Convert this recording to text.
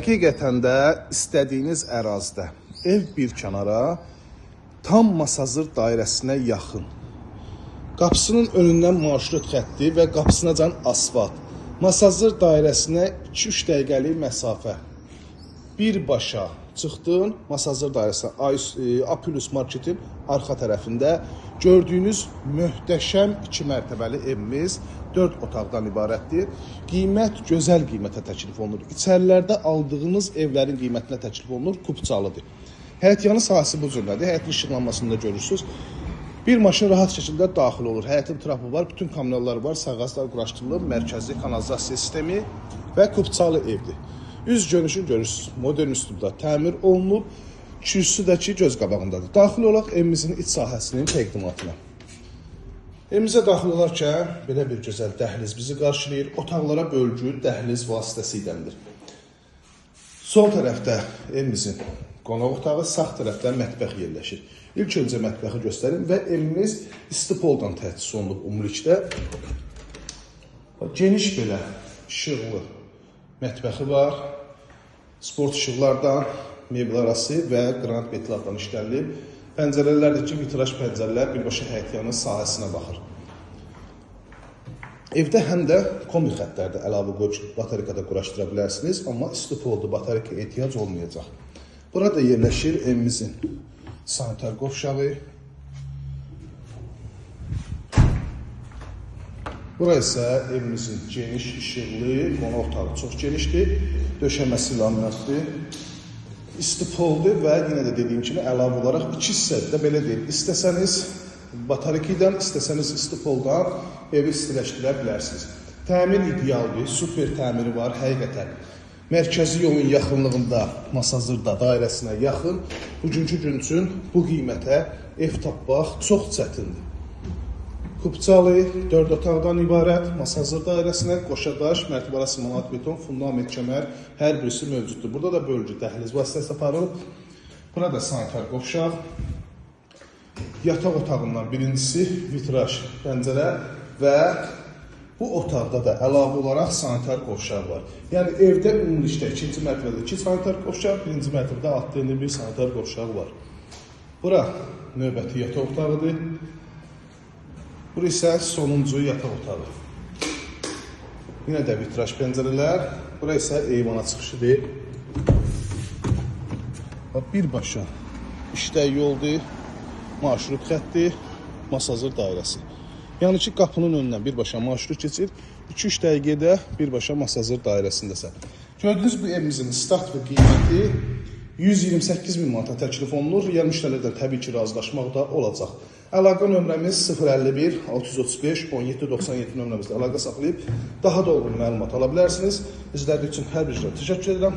Həqiqətən də istədiyiniz ərazidə ev bir kənara tam Masazır dairəsinə yaxın. Qapısının önündən marşrut xətti və qapısınacan asfalt. Masazır dairəsinə 2-3 dəqiqəlik məsafə. Birbaşa çıxdın Masazır dairəsinə Apulus marketin arxa tərəfində gördüyünüz möhtəşəm 2 mərtəbəli evimiz 4 otaqdan ibarətdir. Qiymət gözəl qiymətə təklif olunur. İçərilərdə aldığınız evlərin qiymətinə təklif olunur, kupçalıdır. Həyətyanı sahəsi bu cürlədir. Həyətin işıqlanmasını da görürsünüz. Bir maşın rahat şəkildə daxil olur. Həyətin trapı var, bütün kommunallar var, sağğaclar quraşdırılıb, mərkəzi kanalizasiya sistemi və kupçalı evdir. Üz görünüşünü görürsünüz. Modern üslubda təmir olunub, kürsü də ki göz qabağındadır. Daxil olaq evimizin iç sahəsinin təqdimatına. Evimizə daxil olarkən belə bir gözəl dəhliz bizi qarşılayır. Otaqlara bölgü dəhliz vasitəsiyləndir. Sol tərəfdə evimizin qonaq otağı, sağ tərəfdə mətbəx yerləşir. İlk öncə mətbəxi göstərim və evimiz istipoldan təchiz olunub ümumilikdə. Geniş belə işıqlı mətbəxi var. Sport işıqlardan, mebel arası və qranit betonlardan işlənilib. Pəncərələrdəki vitraj pəncərələr birbaşa həyətyanın sahəsinə baxır. Evdə həm də kombi xəttlərdə əlavə qoyub batarikada quraşdıra bilərsiniz, amma istipoldu batarika ehtiyac olmayacaq. Burada yerləşir evimizin sanitar qovşağı. Bura isə evimizin geniş, işıqlı, qonaq otağı çox genişdir, döşəməsi laminatdır. İstipoldur və yenə də dediyim kimi əlavə olaraq 2 hissədə belə deyil. İstəsəniz batarikdən, istəsəniz istipoldan evi istiləşdirə bilərsiniz. Təmir idealdır, super təmiri var həqiqətən. Mərkəzi yolun yaxınlığında, Masazırda dairəsinə yaxın, bugünkü gün üçün bu qiymətə ev tapmaq çox çətindir. Kupçalı 4 otaqdan ibarət Masazır dairəsinə qoşadaş, mərtəbəsi manat beton, fundament kəmər hər birisi mövcuddur. Burada da bölgü dəhliz vasitəsi aparılıb. Burada sanitar qovşaq. Yataq otağından birincisi vitraj pəncərə və bu otaqda da əlavə olaraq sanitar qovşaq var. Yəni evdə ümumilikdə 2-ci mərtəbədə 2 sanitar qovşaq, 1-ci mərtəbədə altında bir sanitar qovşaq var. Bura növbəti yataq otağıdır. Bura isə sonuncu yataq otağı. Yenə də vitraj pəncərələr. Bura isə eyvana çıxışıdır. Birbaşa işlək yoldur, marşrut xətti, Masazır dairəsi. Yəni ki, qapının önündən birbaşa marşrut keçir, 2-3 dəqiqədə birbaşa Masazır dairəsindəsən. Gördüyünüz bu evimizin start və qiyməti 128.000 manata təklif olunur. Real müştərilərdən təbii ki, razılaşmaq da olacaq. Əlaqə nömrəmiz 051 635 1797 nömrəmizdə əlaqə saxlayıb daha dolğun məlumat ala bilərsiniz. İzlədiyiniz üçün hər bir üzrə təşəkkür edirəm.